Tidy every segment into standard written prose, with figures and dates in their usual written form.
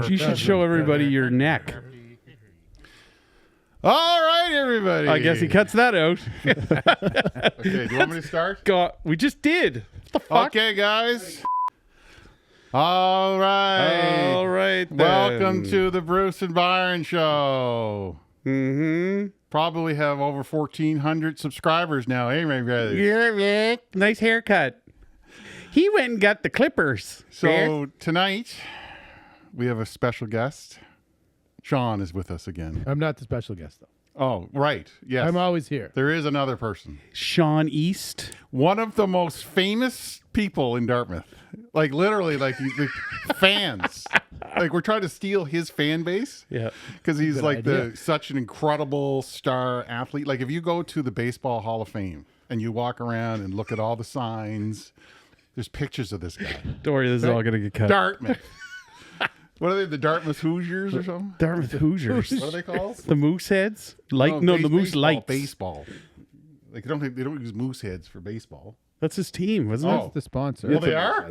You should show everybody your neck. All right, everybody. I guess he cuts that out. Okay, do you want me to start? God, we just did. What the fuck? Okay, guys. All right. All right. Welcome to the Bruce and Byron Show. Mm-hmm. Probably have over 1,400 subscribers now, eh, my brother? Yeah, Rick. Nice haircut. He went and got the clippers. So tonight we have a special guest. Sean is with us again. I'm not the special guest, though. Oh, right. Yes. I'm always here. There is another person. Sean East. One of the most famous people in Dartmouth. Like, literally, like, the fans. Like, we're trying to steal his fan base. Yeah. Because he's Good like idea. such an incredible star athlete. Like, if you go to the Baseball Hall of Fame and you walk around and look at all the signs, there's pictures of this guy. Don't worry, this is all going to get cut. Dartmouth. What are they, the Dartmouth Hoosiers or something? Dartmouth Hoosiers. What are they called? The Moose Heads? The Moose Lights. Baseball. Like, they don't use moose heads for baseball. That's his team, wasn't Oh. That's the sponsor. Well, they are?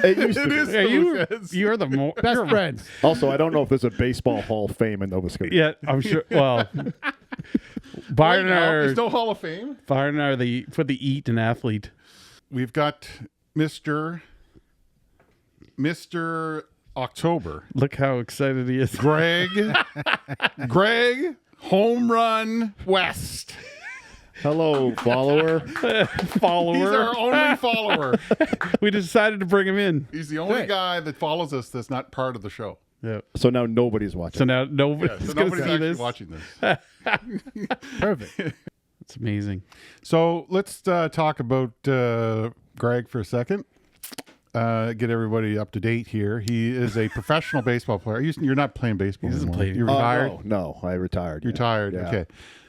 It used to It be. is it? Yeah, the moose heads. you're the more Best friends. Also, I don't know if there's a baseball Hall of Fame in Nova Scotia. Yeah, I'm sure. Well, Byron Right now, are there's no Hall of Fame. Byron are the for the eat an athlete. We've got Mr. October. Look how excited he is. Greg Home Run West. Hello, follower. Follower. He's our only follower. We decided to bring him in. He's the only Great. guy that follows us that's not part of the show. Yeah. So now nobody's watching. So now Yeah, nobody's so going nobody's to see actually this. watching this. Perfect. It's amazing. So let's talk about Greg for a second. Get everybody up to date here. He is a professional baseball player. You're not playing baseball He doesn't anymore. play You're retired? No, I retired. You're yeah. tired. Yeah. Okay.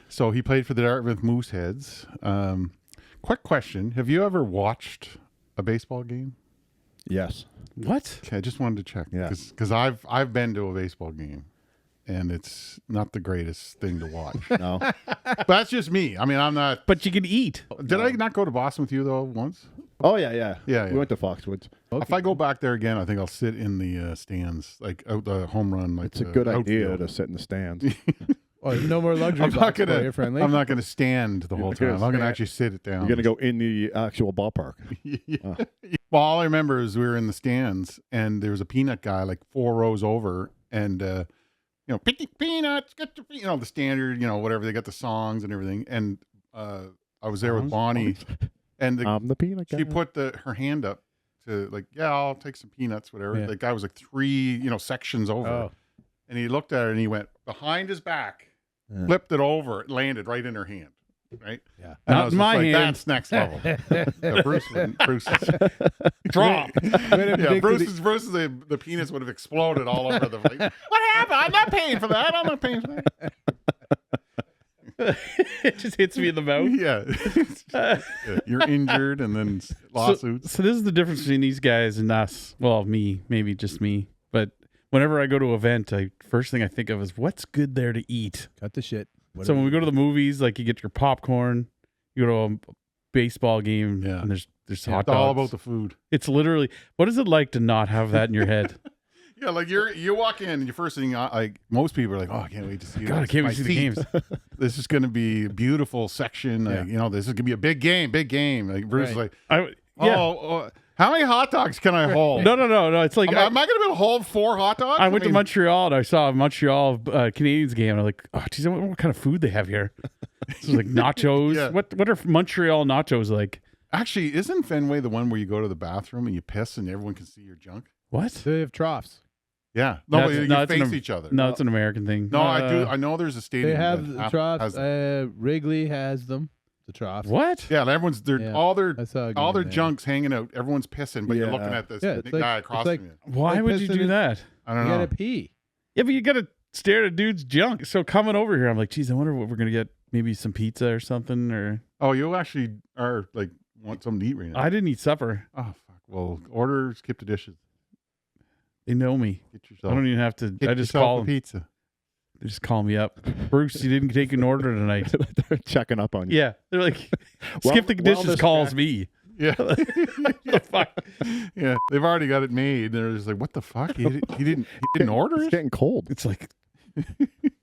So he played for the Dartmouth Mooseheads. Quick question. Have you ever watched a baseball game? Yes. What? Okay, I just wanted to check. Yeah. Because I've been to a baseball game, and it's not the greatest thing to watch. No. But that's just me. I mean, I'm not. But you can eat. Did I not go to Boston with you, though, once? Oh, yeah. Yeah. We went to Foxwoods. If I go back there again, I think I'll sit in the stands, like out the home run. Like It's a the good idea outfield. to sit in the stands. Oh, no more luxury I'm not box gonna. player friendly. I'm not gonna stand the whole time. I'm gonna actually sit it down. You're going to go in the actual ballpark. Well, all I remember is we were in the stands, and there was a peanut guy like 4 rows over, and picking peanuts, get your the standard, whatever. They got the songs and everything, and I was there with Bonnie, and I'm the peanut guy. she put her hand up to like, yeah, I'll take some peanuts, whatever. Yeah. The guy was like 3 sections over, Oh. and he looked at her and he went behind his back, Yeah. flipped it over, it landed right in her hand. Right? Yeah. And I Not was in just my like, hand. That's next level. Yeah, Bruce drop. Bruce's the penis would have exploded all over the place. What happened? I'm not paying for that. I'm not paying for that. It just hits me in the mouth. Yeah. You're injured and then lawsuits. So this is the difference between these guys and us. Well, me, maybe just me. But whenever I go to an event, first thing I think of is what's good there to eat. Cut the shit. So when we go to the movies, like you get your popcorn, you go to a baseball game, Yeah. and there's hot It's dogs. all about the food. It's literally, what is it like to not have that in your head? Yeah, like you walk in and your first thing, like most people are like, oh, I can't wait to see. God, I can't wait to see the games. This is going to be a beautiful section. Like, this is going to be a big game. Like Bruce is like, how many hot dogs can I hold? No. It's like Am I going to be able to hold 4 hot dogs? I went to Montreal and I saw a Montreal Canadiens game. And I'm like, oh, geez, what kind of food they have here? It's like nachos. Yeah. What are Montreal nachos like? Actually, isn't Fenway the one where you go to the bathroom and you piss and everyone can see your junk? What? They have troughs. Yeah. No, That's- you no, it's face an- each other. No, it's an American thing. No, I do. I know there's a stadium. They have that the has troughs. them. Wrigley has them. The troughs. What? Yeah, and everyone's Yeah. all their I saw a all their game there. junk's hanging out. Everyone's pissing, but you're Yeah. looking at this Yeah, it's like- guy it's across like- from you. Why Like would you pissing do in- that? I don't You know. gotta pee. Yeah, but you got to stare at a dude's junk. So coming over here, I'm like, geez, I wonder what we're going to get. Maybe some pizza or something. Or Oh, you actually are like want something to eat right now. I didn't eat supper. Oh fuck. Well, order, skip the dishes. They know me. Get yourself. I don't even have to. Get I just yourself call a them. pizza. They just call me up. Bruce, you didn't take an order tonight. They're checking up on you. Yeah, they're like, Skip the Dishes calls me. Yeah. The fuck? Yeah. They've already got it made. They're just like, what the fuck? He didn't order It's it? getting cold. It's like,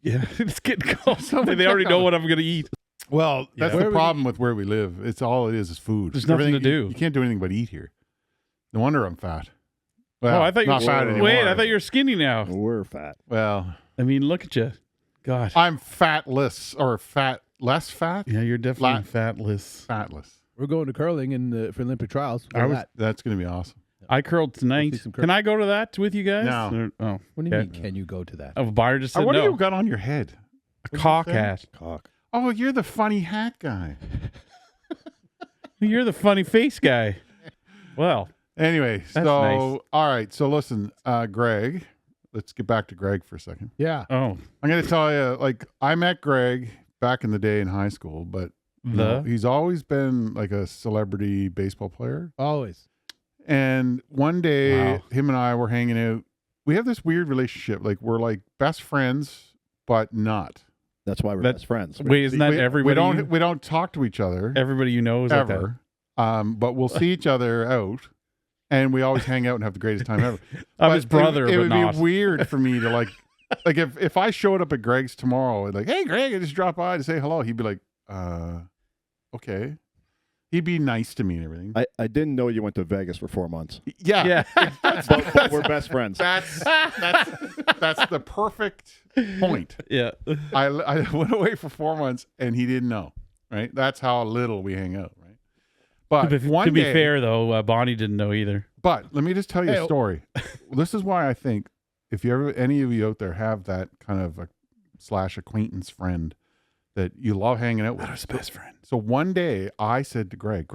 yeah, it's getting cold. Somebody They already check know on what I'm gonna eat. Well, that's Yeah. the problem with where we live. It's all it is food. There's nothing to do. You can't do anything but eat here. No wonder I'm fat. Well, Oh, I thought you not were fat anymore. Wait, I thought you were skinny now. We're fat. Well, I mean, look at you. God. I'm fatless or less fat. Yeah, you're definitely Flat. fatless. Fatless. We're going to curling for Olympic trials. That's going to be awesome. I curled tonight. see some Can I go to that with you guys? No. Oh, What do you okay. mean? Can you go to that? Oh, Byron just said What do no. you got on your head? A cock hat. Cock. Oh, you're the funny hat guy. You're the funny face guy. Well, Anyway, That's so nice. all right. So listen, Greg. Let's get back to Greg for a second. Yeah. oh, I'm going to tell you, like, I met Greg back in the day in high school, but you know, he's always been like a celebrity baseball player. Always. And one day, Wow. him and I were hanging out. We have this weird relationship. Like, we're like best friends, but not. That's why we're That- best friends. wait, isn't that we, everybody? We don't talk to each other Everybody you know is like that. ever. But we'll see each other out, and we always hang out and have the greatest time ever. I'm But his brother, It but would not. be weird for me to like if I showed up at Greg's tomorrow, like, hey, Greg, I just dropped by to say hello. He'd be like, okay. He'd be nice to me and everything. I didn't know you went to Vegas for 4 months. Yeah. Yeah. But we're best friends. That's the perfect point. Yeah. I went away for 4 months and he didn't know. Right. That's how little we hang out. Right. But To be fair, though, Bonnie didn't know either. But let me just tell you Hey, a story. This is why I think if you ever, any of you out there have that kind of a / acquaintance friend that you love hanging out with. His best friend. So one day I said to Greg,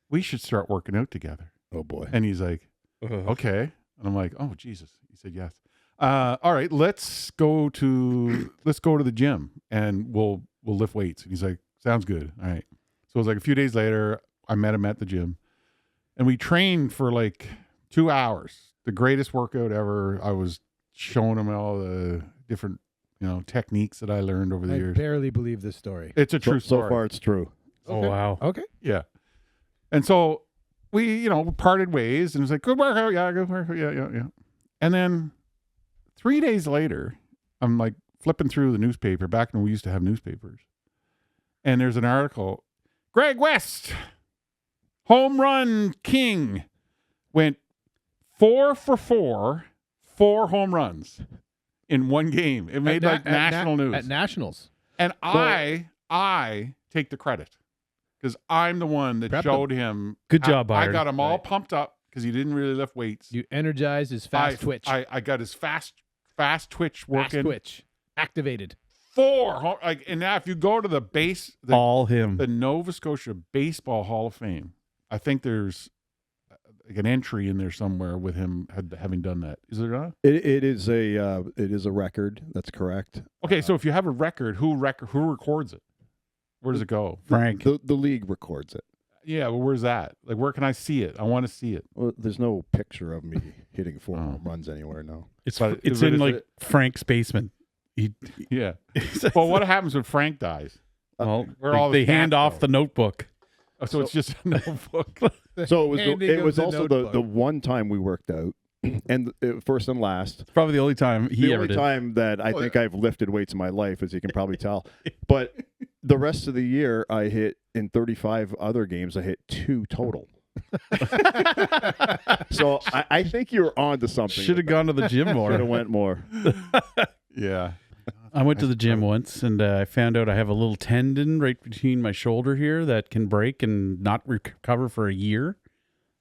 we should start working out together. Oh boy. And he's like, okay. And I'm like, oh, Jesus. He said, yes. All right, let's go to the gym and we'll lift weights. And he's like, sounds good. All right. So it was like a few days later, I met him at the gym and we trained for like 2 hours. The greatest workout ever. I was showing him all the different, techniques that I learned over the I years. barely believe this story. It's a true story. So far, it's true. Oh, wow. Okay. Yeah. And so we, parted ways and it was like, good workout. Yeah, good workout. Yeah. And then 3 days later, I'm like flipping through the newspaper back when we used to have newspapers. And there's an article, Greg West, home run king, went 4 for 4 home runs in one game. It made national news. At nationals. And I take the credit because I'm the one that Prepped showed him. Good job, I Byron. got him all Right. pumped up because he didn't really lift weights. You energized his fast twitch. I got his fast twitch working. Fast twitch. Activated. 4. And now if you go to All him. the Nova Scotia Baseball Hall of Fame, I think there's like an entry in there somewhere with him having done that. Is there not? It is a record. That's correct. Okay, so if you have a record, who records it? Where does it go? Frank. The league records it. Yeah, well, where's that? Like, where can I see it? I want to see it. Well, there's no picture of me hitting 4 Oh. home runs anywhere. No. It's But it's is it- in is like it- Frank's basement. He, Yeah. Well, what happens when Frank dies? well, Where all they the hand stats off go? the notebook. Oh, so it's just a notebook. So it was handing it of was the also notebook. the one time we worked out, and first and last. It's probably the only time he The ever only did. time that I Oh, think I've lifted weights in my life, as you can probably tell. But the rest of the year, I hit in 35 other games. I hit 2 total. So I think you're on to something. Should have gone to the gym Should have more. went more. Yeah. I went to the gym once and I found out I have a little tendon right between my shoulder here that can break and not recover for a year.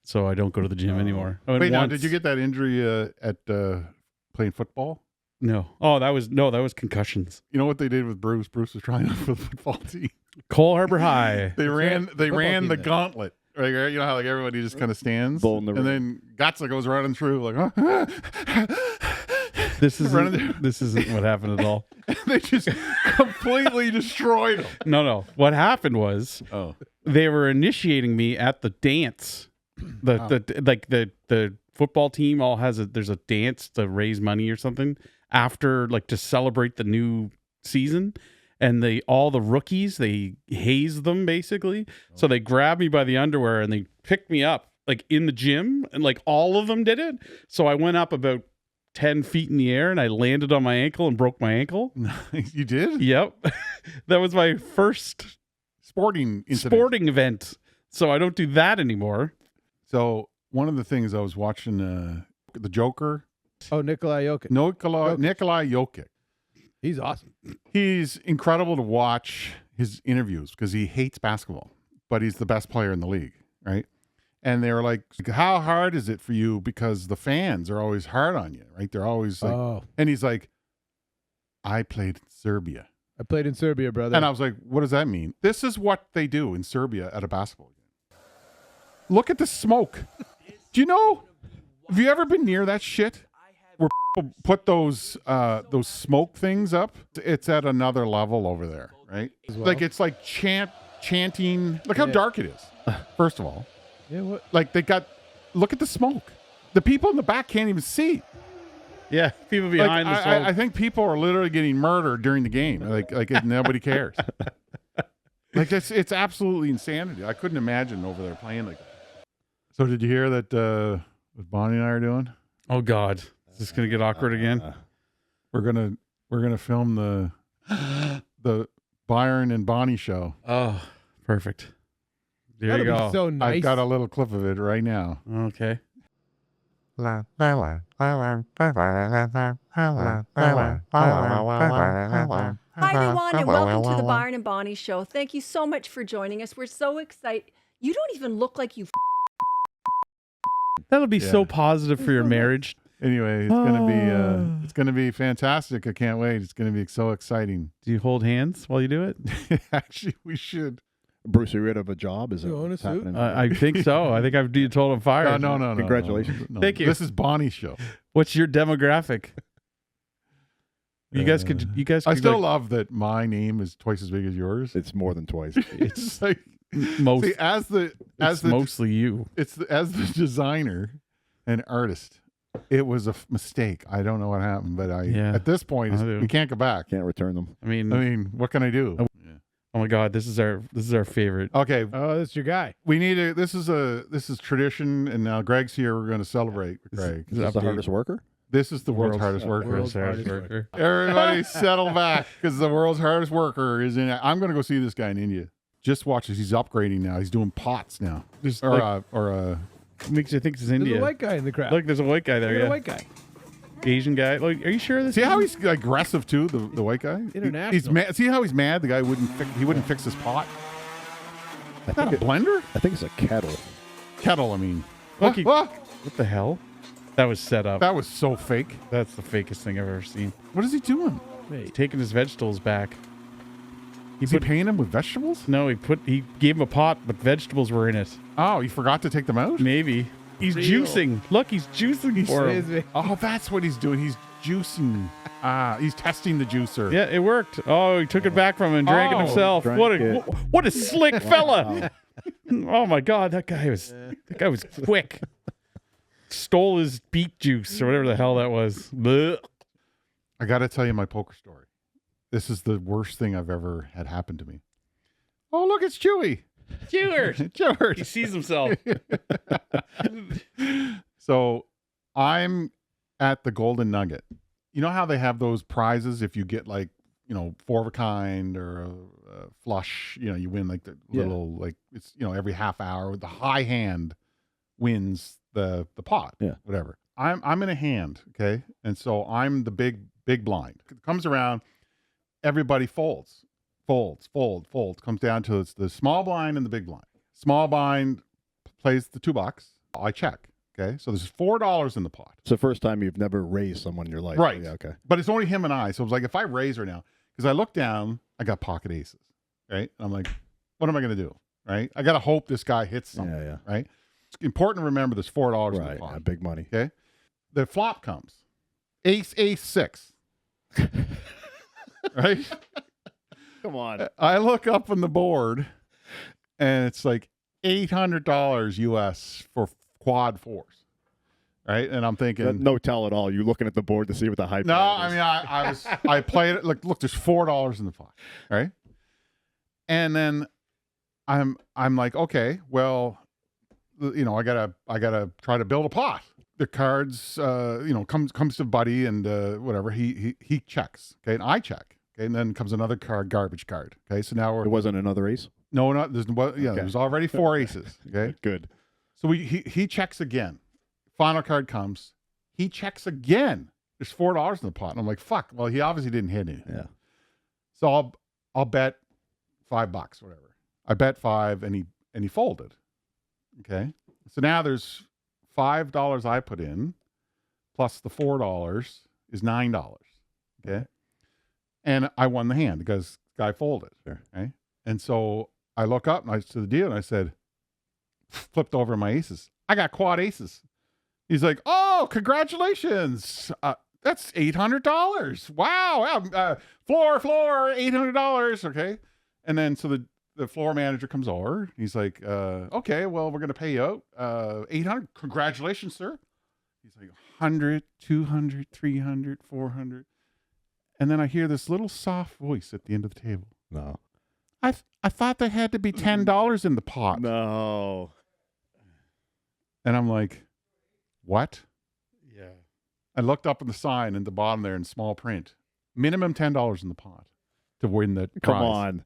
So I don't go to the gym anymore. I went Wait, now, once. did you get that injury at playing football? No. Oh, that was concussions. You know what they did with Bruce? Bruce was trying out for the football team. Cole Harbor High. They ran football the team then. gauntlet. Right, you know how like everybody just kind of stands, Bull in the and ring. then GUTSA goes running through like, This Running isn't this isn't what happened at all. they just completely destroyed him. No. What happened was Oh, they were initiating me at the dance. The football team all has there's a dance to raise money or something, after, like, to celebrate the new season. And all the rookies, they haze them basically. So they grab me by the underwear and they pick me up like in the gym, and like all of them did it. So I went up about 10 feet in the air and I landed on my ankle and broke my ankle. You did? Yep. That was my first Sporting event. So I don't do that anymore. So one of the things I was watching, the Joker. Oh, Nikolai Jokic. Nikolai Jokic. He's awesome. He's incredible to watch his interviews because he hates basketball, but he's the best player in the league, right? And they were like, how hard is it for you? Because the fans are always hard on you, right? They're always like, and he's like, I played in Serbia. I played in Serbia, brother. And I was like, what does that mean? This is what they do in Serbia at a basketball game. Look at the smoke. Do you know? Have you ever been near that shit? Where people put those smoke things up? It's at another level over there, right? Well. Like it's like chanting. Look how dark it is. First of all, Yeah, what? like look at the smoke. The people in the back can't even see. Yeah, people behind Like, I think people are literally getting murdered during the game. Like nobody cares. Like it's absolutely insanity. I couldn't imagine over there playing like that. So did you hear that what Bonnie and I are doing? Oh God, is this gonna get awkward again? We're gonna film the Byron and Bonnie show. Oh, perfect. There That'll you be go. so nice. I've got a little clip of it right now. Okay. Hi, everyone, and welcome to the Byron and Bonnie Show. Thank you so much for joining us. We're so excited. You don't even look like you. That'll be so positive for your marriage. Anyway, it's gonna be fantastic. I can't wait. It's gonna be so exciting. Do you hold hands while you do it? Actually, we should. Bruce, are you rid of a job? Is it You own a what's suit? happening? I think so. I think I've told him fired. No. Congratulations. No. Thank you. This is Bonnie's show. What's your demographic? You guys could. I still love that my name is twice as big as yours. It's more than twice. It's like most. see, as the Mostly you. as the designer and artist, it was a mistake. I don't know what happened, but at this point we can't go back. Can't return them. I mean, what can I do? oh my God, this is our favorite. Okay, Oh, that's your guy. we need a. This is tradition, and now Greg's here. We're going to celebrate with Greg. Is this the hardest worker? This is the world's hardest worker. World's hardest worker. Everybody settle back because the world's hardest worker is in. I'm going to go see this guy in India. Just watch this. He's upgrading now. He's doing pots now. Just Or makes you think it's There's India. a white guy in the crowd. Look, there's a white guy there. Look at Yeah, a white guy. Asian guy. Like, are you sure this? see how he's aggressive too. The white guy. International. He's mad. See how he's mad. The guy wouldn't fix his pot. Is that a blender? I think it's a kettle. Kettle. I mean. Look, What? What the hell? That was set up. That was so fake. That's the fakest thing I've ever seen. What is he doing? He's taking his vegetables back. Is he paying him with vegetables? No, he gave him a pot, but vegetables were in it. Oh, he forgot to take them out? Maybe. He's juicing. Look, he's juicing for him. Excuse me. Oh, that's what he's doing. He's juicing. He's testing the juicer. Yeah, it worked. Oh, he took it back from him and drank it Oh, himself. drank What a slick fella. Oh my God, that guy was quick. Stole his beet juice or whatever the hell that was. Blech. I got to tell you my poker story. This is the worst thing I've ever had happen to me. Oh, look, it's Chewy. Cheers. He George. sees himself. So I'm at the Golden Nugget. You know how they have those prizes if you get like, four of a kind or a flush, you win like the little, like it's, every half hour. The high hand wins the pot. Yeah. Whatever. I'm in a hand. Okay. And so I'm the big blind. It comes around. Everybody folds, comes down to it's the small blind and the big blind. Small blind plays the $2. I check. Okay. So there's $4 in the pot. It's the first time you've never raised someone in your life. Right. Yeah, okay. But it's only him and I. So it was like, if I raise her now, because I look down, I got pocket aces. Right. I'm like, what am I going to do? Right. I got to hope this guy hits something. Yeah. Right. It's important to remember there's $4 in the Right. pot. Big money. Okay. The flop comes. Ace 6. Right. Come on. I look up on the board and it's like $800 US for quad fours. right? And I'm thinking, No tell at all. You looking at the board to see what the hype. no, is. I mean, I played it. Look, there's $4 in the pot, right? And then I'm like, okay, well, you know, I gotta try to build a pot. The cards, you know, comes to Buddy and whatever. He checks, okay, and I check, okay, and then comes another card, garbage card, okay. So now It wasn't another ace. no, there's Okay. there's already 4 aces, okay. Good. So he checks again. Final card comes. He checks again. There's $4 in the pot, and I'm like, fuck. Well, he obviously didn't hit anything. Yeah. So I'll bet $5, whatever. I bet 5, and he folded. Okay. So now there's $5 I put in, plus the $4 is $9. Okay. And I won the hand because guy folded. Sure. Okay. And so I look up and I to the deal and I said, flipped over my aces. I got quad aces. He's like, oh, congratulations. That's $800. Wow. Floor, $800. Okay. And then so the floor manager comes over. He's like, okay, well, we're going to pay you out $800. Congratulations, sir. He's like, 100, 200, 300, 400. And then I hear this little soft voice at the end of the table. No. I thought there had to be $10 in the pot. No. And I'm like, what? Yeah. I looked up on the sign at the bottom there in small print. Minimum $10 in the pot to win the Come prize. on.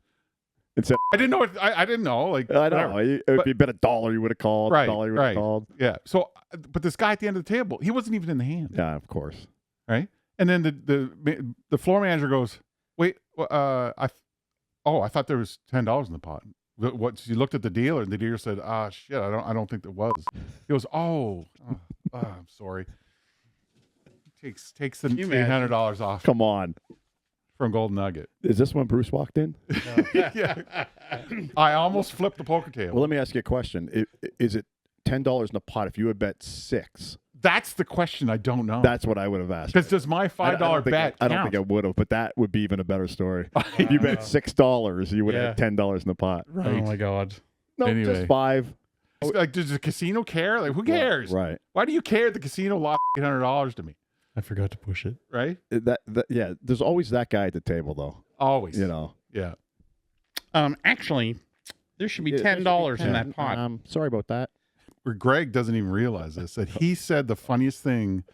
Instead, I didn't know. I didn't know. Like, I know. whatever. It would be bet $1 you would have called. Right, $1 you would have right. called. Yeah. So, but this guy at the end of the table, he wasn't even in the hand. Yeah, of course. Right. And then the floor manager goes, wait, I thought there was $10 in the pot. What? She looked at the dealer, and the dealer said, shit, I don't think there was. He goes, I'm sorry. Takes the $800 off Come on. from Golden Nugget. Is this when Bruce walked in? Yeah. I almost flipped the poker table. Well, let me ask you a question. Is it $10 in the pot if you had bet 6? That's the question I don't know. That's what I would have asked. Because does my $5 bet I don't think I would have, but that would be even a better story. You bet $6, you would have had $10 in the pot. Right. Oh my God. No, Anyway. just 5. Like, does the casino care? Like, who cares? Right. Why do you care? The casino lost $800 to me, I forgot to push it. right? Yeah. There's always that guy at the table, though. Always. You know. Yeah. Actually, there should be Yeah, $10 in that pot. Sorry about that. Where Greg doesn't even realize this, that he said the funniest thing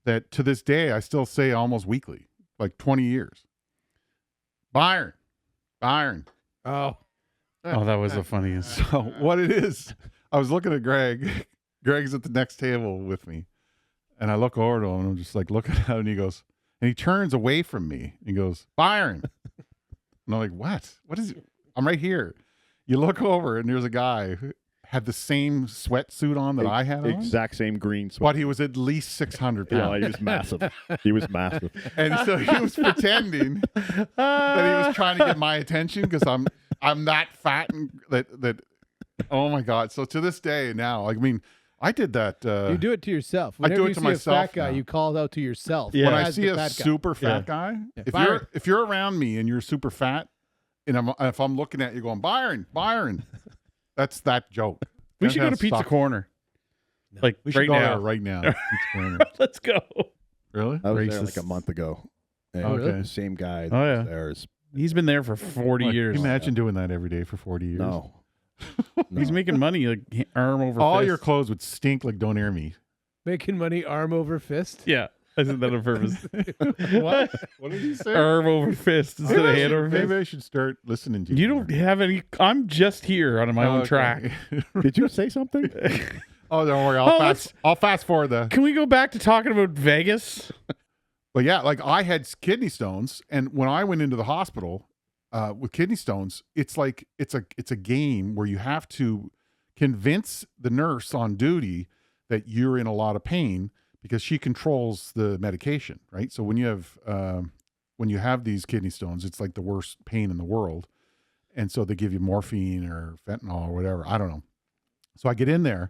that to this day I still say almost weekly, like 20 years. Byron. Oh, Oh, that was the funniest. So what it is, I was looking at Greg. Greg's at the next table with me. And I look over to him and I'm just like looking at him and he goes, and he turns away from me. He goes, Byron. And I'm like, what? What is it? I'm right here. You look over and there's a guy who had the same sweatsuit on that I had on. Exact same green sweat. But he was at least 600 Yeah, pounds. he was massive. He was massive. And so he was pretending that he was trying to get my attention because I'm that fat and that oh my God. So to this day now, I mean, I did that. you do it to yourself. I do Whenever it you to see myself a fat guy, now. you call it out to yourself. Yeah. When As I see the a fat guy. super fat guy, Yeah, Byron. if you're around me and you're super fat, and if I'm looking at you going, Byron, that's that joke. We should go to That's Pizza stuck. Corner. Like We should right go now. there right now. Pizza Corner. Let's go. Really? I was there like Racist. a month ago. And Okay. the same guy that Oh, yeah. was there is He's been there for 40 Like, years. Imagine doing that every day for 40 years. no. He's making money like arm over All fist. your clothes would stink like Don't Air Me. Making money arm over fist. Yeah. I said that on purpose. What? What did he say? Arm over fist instead of hand over Maybe fist. I should start listening to You don't have any. I'm just here on my own Okay. track. Did you say something? Oh, don't worry. I'll fast forward the. Can we go back to talking about Vegas? But yeah, like I had kidney stones, and when I went into the hospital with kidney stones, it's like it's a game where you have to convince the nurse on duty that you're in a lot of pain because she controls the medication, right? So when you have these kidney stones, it's like the worst pain in the world, and so they give you morphine or fentanyl or whatever. I don't know. So I get in there,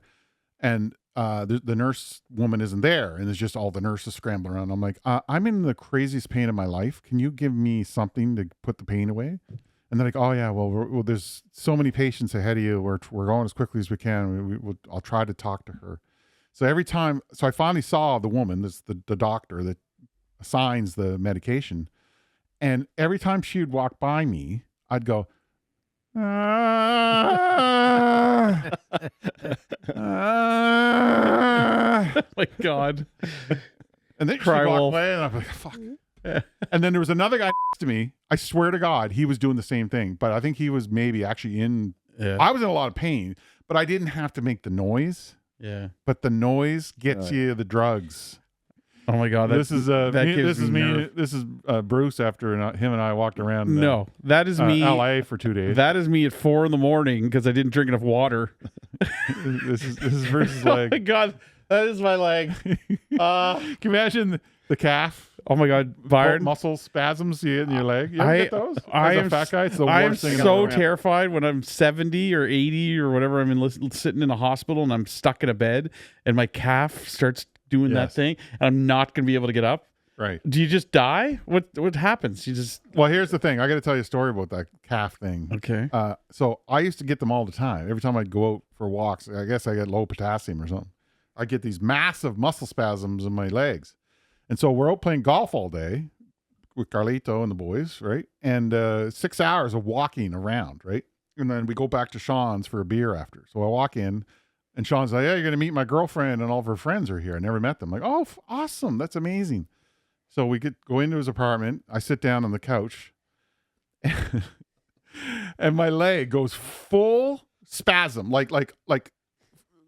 and the nurse woman isn't there, and there's just all the nurses scrambling around. I'm like, I'm in the craziest pain of my life. Can you give me something to put the pain away? And they're like, oh yeah, well there's so many patients ahead of you. We're going as quickly as we can. I'll try to talk to her. So every time, so I finally saw the woman, this the doctor that assigns the medication, and every time she would walk by me, I'd go, ah, ah. Oh my God. And then she Cry walked wolf. away, and I'm like, fuck. And then there was another guy next to me. I swear to God, he was doing the same thing, but I think he was maybe actually in. Yeah. I was in a lot of pain, but I didn't have to make the noise. Yeah. But the noise gets you the drugs. Oh my God. This is gives me. nerve. This is Bruce after him and I walked around. No, that is me. LA for 2 days. That is me at 4 a.m. because I didn't drink enough water. this is Bruce's Oh leg. my God. That is my leg. Can you imagine the calf? Oh my God, Byron. Muscle spasms in your leg. You ever get those? I As am a fat guy, it's the I am worst thing. so ever. terrified when I'm 70 or 80 or whatever. I'm sitting in a hospital and I'm stuck in a bed and my calf starts doing that Yes. thing and I'm not going to be able to get up. Right. Do you just die? What happens? You just Well, here's the thing. I got to tell you a story about that calf thing. okay. So I used to get them all the time. Every time I'd go out for walks, I guess I get low potassium or something. I get these massive muscle spasms in my legs. And so we're out playing golf all day with Carlito and the boys, right? And 6 hours of walking around, right? And then we go back to Sean's for a beer after. So I walk in and Sean's like, yeah, you're going to meet my girlfriend and all of her friends are here. I never met them. I'm like, oh, awesome. That's amazing. So we go into his apartment. I sit down on the couch and my leg goes full spasm. Like,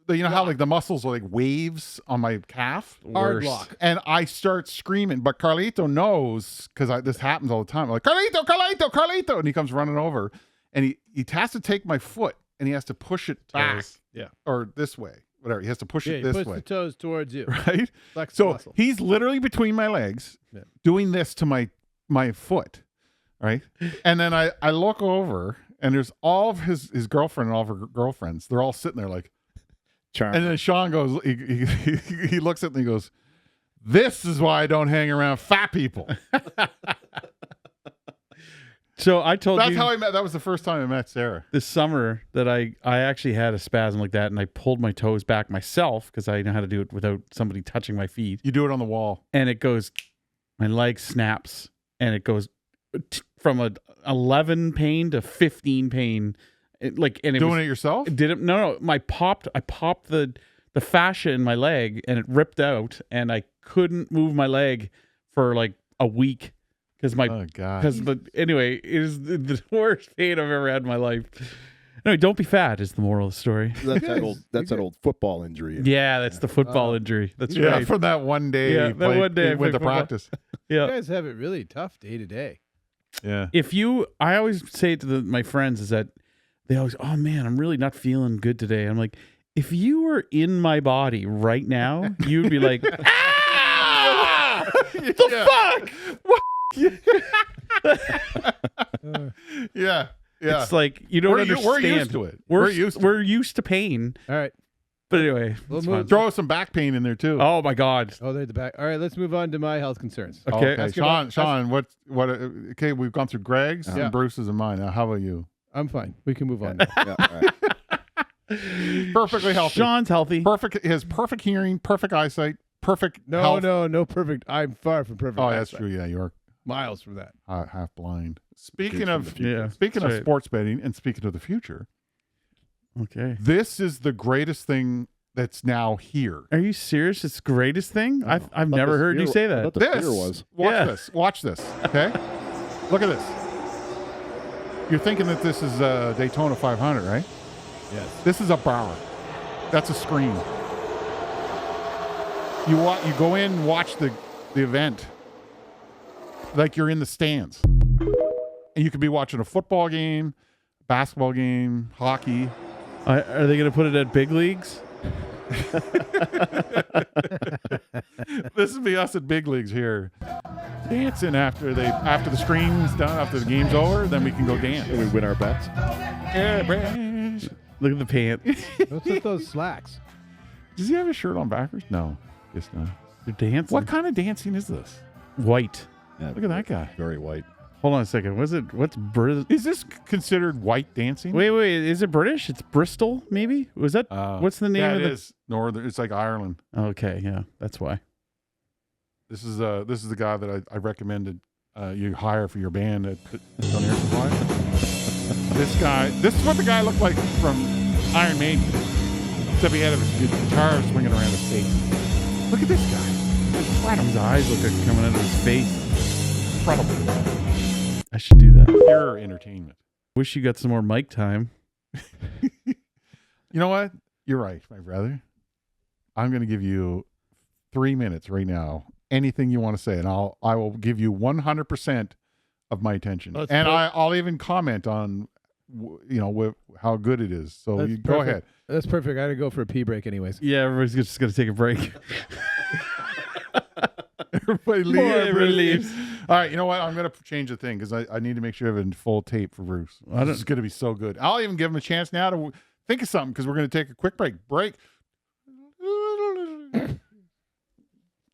you know how like the muscles are like waves on my calf? Hard Worst. lock. And I start screaming, but Carlito knows because this happens all the time. I'm like, Carlito. And he comes running over and he has to take my foot and he has to push it back. Yeah. Or this way, whatever. He has to push Yeah, it he this puts way. the toes towards you. Right? Flex the So muscle. he's literally between my legs Yeah. doing this to my foot. Right? And then I look over and there's all of his girlfriend and all of her girlfriends. They're all sitting there like, Charm. and then Sean goes, he looks at me and goes, this is why I don't hang around fat people. So I told That's you how I met. That was the first time I met Sarah. this summer that I actually had a spasm like that and I pulled my toes back myself because I know how to do it without somebody touching my feet. You do it on the wall. And it goes, my leg snaps and it goes from a 11 pain to 15 pain. Doing it yourself? No. I popped the fascia in my leg and it ripped out and I couldn't move my leg for like a week because Oh God. anyway, it is the worst pain I've ever had in my life. Anyway, don't be fat is the moral of the story. That's that old football injury. Yeah, that's the football injury. That's Yeah, right. from that one day. Yeah, he that played- one day he I went to played football. practice. You Yeah. guys have it really tough day to day. Yeah. I always say to my friends is that they always, oh man, I'm really not feeling good today. I'm like, if you were in my body right now, you'd be like, ah, the fuck? What? Yeah. Yeah. It's like you don't understand. We're used to it. We're used to pain. All right. But anyway, We'll it's move- fun. Throw some back pain in there too. Oh my god. Oh, they're at the back. All right, let's move on to my health concerns. Okay. Ask about- Sean, what? Okay, we've gone through Greg's Yeah. and Bruce's and mine. Now, how about you? I'm fine. We can move on. now. Yeah, all right. Perfectly healthy. Sean's healthy. Perfect. He has perfect hearing, perfect eyesight, perfect. No, health. no perfect. I'm far from perfect. Oh, that's eyesight. true. Yeah, you're Miles from that. half blind. Speaking from of the future. Yeah. speaking that's of right. sports betting and speaking of the future, Okay. this is the greatest thing that's now here. Are you serious? It's the greatest thing? I I've thought never the heard you fear- say I that. thought the This fear was. watch Yeah. this. Watch this. Okay, look at this. You're thinking that this is Daytona 500, right? Yes. This is a bar. That's a screen. You go in and watch the event like you're in the stands. And you could be watching a football game, basketball game, hockey. Are they going to put it at big leagues? This would be us at big leagues here. Dancing after the screen's done, after the game's over, then we can go dance. And we win our bets. Yeah, Brad. Look at the pants. What's with those slacks? Does he have his shirt on backwards? No. Guess not. They're dancing. What kind of dancing is this? White. Yeah, Look at that guy. Very white. Hold on a second. What's Is this considered white dancing? Wait. Is it British? It's Bristol, maybe? Was that? What's the name yeah, of it is northern. It's like Ireland. Okay, yeah, that's why. This is the guy that I recommended you hire for your band at on Air Supply. This is what the guy looked like from Iron Maiden. Except he had his guitar swinging around his face. Look at this guy. His eyes look like coming out of his face. Incredible. I should do that. Pure entertainment. Wish you got some more mic time. You know what? You're right, my brother. I'm going to give you 3 minutes right now. Anything you want to say, and I will give you 100% of my attention. I'll even comment on, how good it is. So That's you go ahead. That's perfect. I had to go for a pee break anyways. Yeah, everybody's just going to take a break. Everybody leaves. Everybody leaves. All right, you know what? I'm going to change the thing because I need to make sure I have a full tape for Bruce. This is going to be so good. I'll even give him a chance now to think of something because we're going to take a quick break.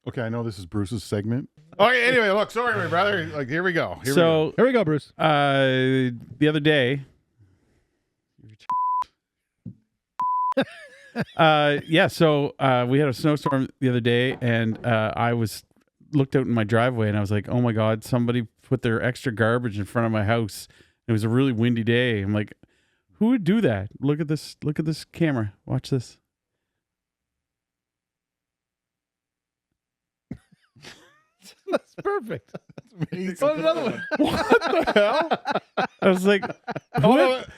Okay, I know this is Bruce's segment. Okay, anyway, look, sorry, my brother. Like, here we go. Here we go, Bruce. The other day. So we had a snowstorm the other day, and I looked out in my driveway, and I was like, oh my God, somebody put their extra garbage in front of my house. It was a really windy day. I'm like, who would do that? Look at this camera. Watch this. That's perfect. Oh, another one. What the hell? I was like,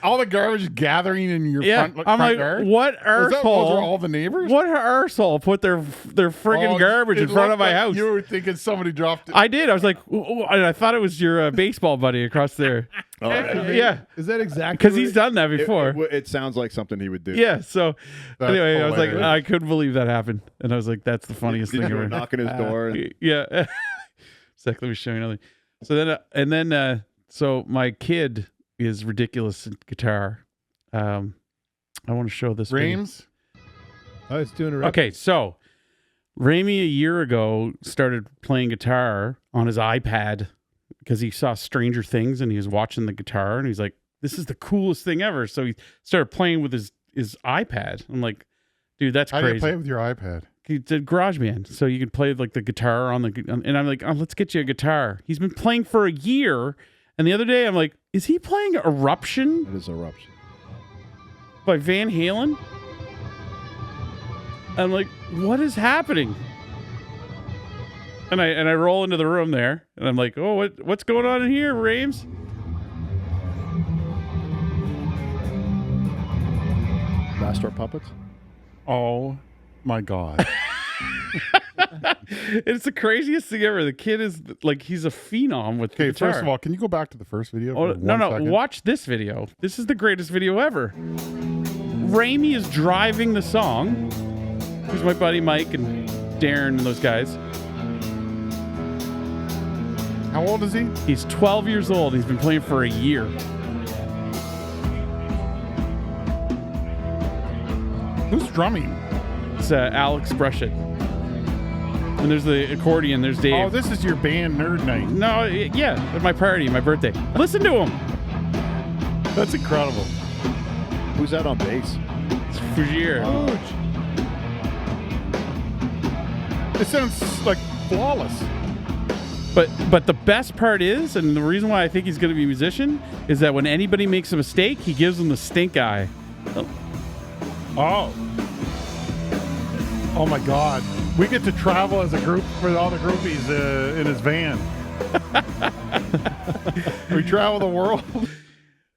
all the garbage gathering in your front I'm like, yard? what Those are arsehole? all the neighbors? What arsehole put their friggin' garbage in front of my house? You were thinking somebody dropped it. I did. I was like, and I thought it was your baseball buddy across there. Oh, Yeah, Is that exactly? because he's done that before. It sounds like something he would do. Yeah. So That's anyway, I was like, hilarious. I couldn't believe that happened, and I was like, that's the funniest thing You were ever. knocking his door. And, Yeah. Exactly. Was showing nothing. So then, so my kid is ridiculous at guitar. I want to show this. video. Rames? I was doing it. Okay, so Ramey a year ago started playing guitar on his iPad because he saw Stranger Things and he was watching the guitar and he's like, this is the coolest thing ever. So he started playing with his iPad. I'm like, dude, that's How crazy. do you play with your iPad? He did GarageBand, so you can play like the guitar on and I'm like, oh, let's get you a guitar. He's been playing for a year, and the other day I'm like, is he playing Eruption it is Eruption. by Van Halen? I'm like, what is happening? And I roll into the room there, and I'm like, oh, what's going on in here, Rames? Master of Puppets? Oh my God. It's the craziest thing ever. The kid is like, he's a phenom with the Okay, guitar. first of all, can you go back to the first video? Oh, for no, 1 second? watch this video. This is the greatest video ever. Ramey is driving the song. Here's my buddy Mike and Darren and those guys. How old is he? He's 12 years old. He's been playing for a year. Who's drumming? It's Alex Brushet. And there's the accordion. There's Dave. Oh, this is your band nerd night. No, yeah, at my party, my birthday. Listen to him. That's incredible. Who's that on bass? It's Fugier. It sounds like flawless. But the best part is, and the reason why I think he's going to be a musician, is that when anybody makes a mistake, he gives them the stink eye. Oh. Oh my God. We get to travel as a group for all the groupies in his van. We travel the world.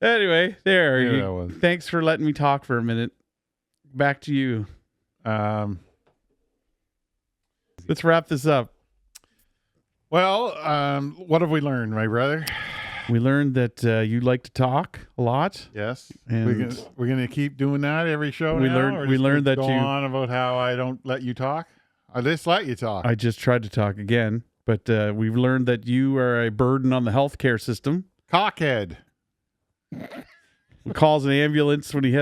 Anyway, there. Yeah, that was. Thanks for letting me talk for a minute. Back to you. Let's wrap this up. Well, what have we learned, my brother? We learned that you like to talk a lot. Yes. And we're gonna keep doing that every show we now? learned- Or we just learned gonna that go you- on about how I don't let you talk. I just let you talk. I just tried to talk again, but we've learned that you are a burden on the healthcare system. Cockhead. He calls an ambulance when he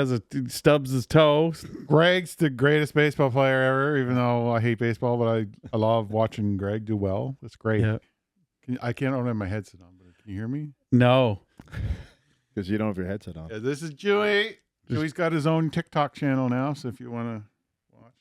stubs his toe. Greg's the greatest baseball player ever, even though I hate baseball, but I love watching Greg do well. It's great. Yeah. I don't have my headset on, but You hear me? No. Because you don't have your headset on. Yeah, this is Joey. Joey's got his own TikTok channel now, so if you want to watch.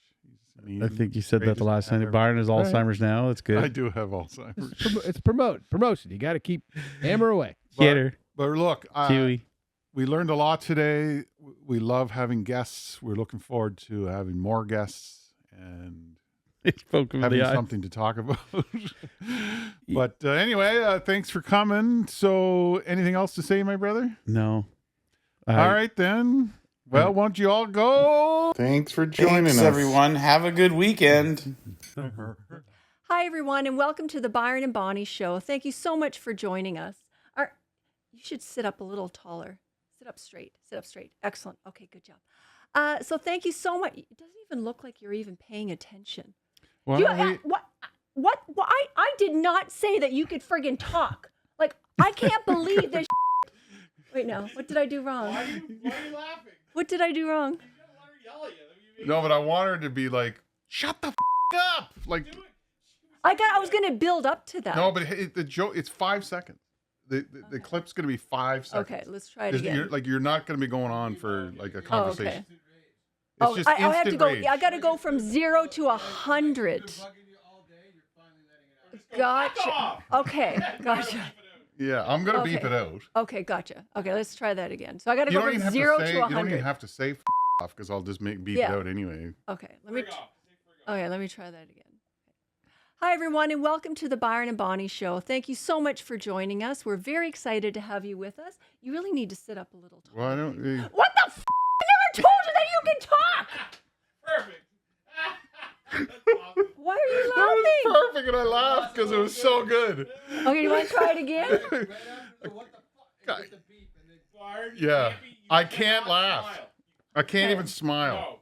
I think you said that the last time. Byron has Alzheimer's now. That's good. I do have Alzheimer's. It's promotion. You got to keep hammer away. Get her. But look, Kiwi. we learned a lot today. We love having guests. We're looking forward to having more guests and having something to talk about. But anyway, thanks for coming. So anything else to say, my brother? No. All right, then. Well, why don't you all go? Thanks for joining us, everyone. Have a good weekend. Hi, everyone, and welcome to the Byron and Bonnie Show. Thank you so much for joining us. You should sit up a little taller. Sit up straight. Sit up straight. Excellent. Okay, good job. So thank you so much. It doesn't even look like you're even paying attention. What? I did not say that you could friggin' talk. Like, I can't believe this. Wait, no. What did I do wrong? Why are you laughing? What did I do wrong? No, but I want her to be like, shut the up. Like, I was going to build up to that. no, but the joke, it's 5 seconds. The clip's going to be 5 seconds. Okay, let's try it again. You're not going to be going on for like a conversation. Oh, It's just I have to instant go. rage. I got to go from 0 to 100. Gotcha. Okay, gotcha. Yeah, I'm going to Okay. beep it out. Okay, gotcha. Okay, let's try that again. So I got to You go don't even from have 0 to say. to You don't even 100. have to say off because I'll just beep Yeah. it out anyway. Okay, let me try that again. Hi, everyone, and welcome to the Byron and Bonnie Show. Thank you so much for joining us. We're very excited to have you with us. You really need to sit up a little taller. Well, I don't. What the f***? I never told you that you can talk! Perfect. Why are you That was laughing? perfect, and I laughed because it was so good. Okay, you want to try it again? Yeah, I can't laugh. I can't even smile.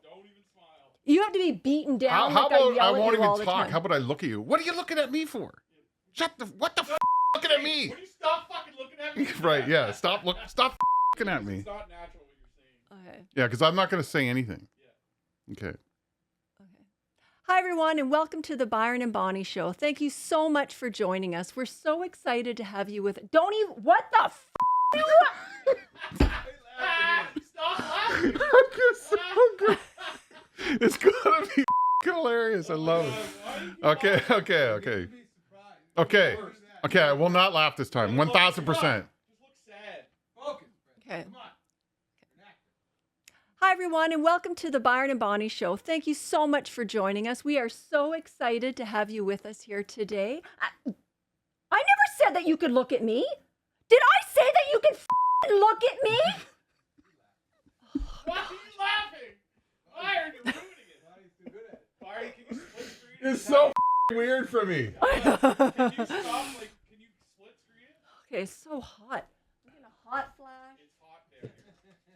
You have to be beaten down. How like I about yell I at won't you all even the talk? time. How about I look at you? What are you looking at me for? What the f looking at me? Will you stop fucking looking at me? Right? Yeah. Stop looking at me. It's not natural what you're saying. Okay. Yeah, because I'm not going to say anything. Okay. Okay. Hi, everyone, and welcome to the Byron and Bonnie Show. Thank you so much for joining us. We're so excited to have you with. Don't even. What the f? Stop laughing. It's gonna be hilarious. I love it. Okay. I will not laugh this time. 1,000%. Just look sad. Okay. Hi, everyone, and welcome to the Byron and Bonnie Show. Thank you so much for joining us. We are so excited to have you with us here today. I never said that you could look at me. Did I say that you could look at me? Why are you laughing? Byron, you're ruining it. Byron, can you split screen? It's so weird for me. Can you stop? Can you split screen it? Okay, it's so hot. I'm getting a hot flash. It's hot there.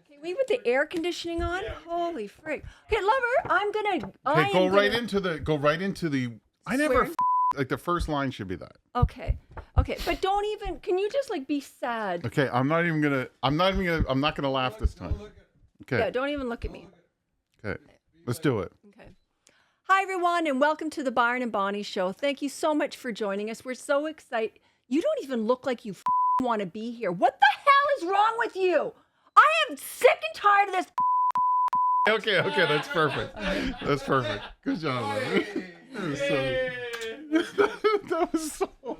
Okay, we with the air conditioning on? Holy frick. Okay, lover, I'm gonna. Okay, go right into the. I never Swearing? like the first line should be that. Okay, but don't even. Can you just like be sad? Okay, I'm not gonna laugh this time. Okay. Yeah, don't even look at me. Okay. Let's do it. Okay. Hi, everyone, and welcome to the Byron and Bonnie Show. Thank you so much for joining us. We're so excited. You don't even look like you want to be here. What the hell is wrong with you? I am sick and tired of this. Okay, that's perfect. That's perfect. Good job, man. That was so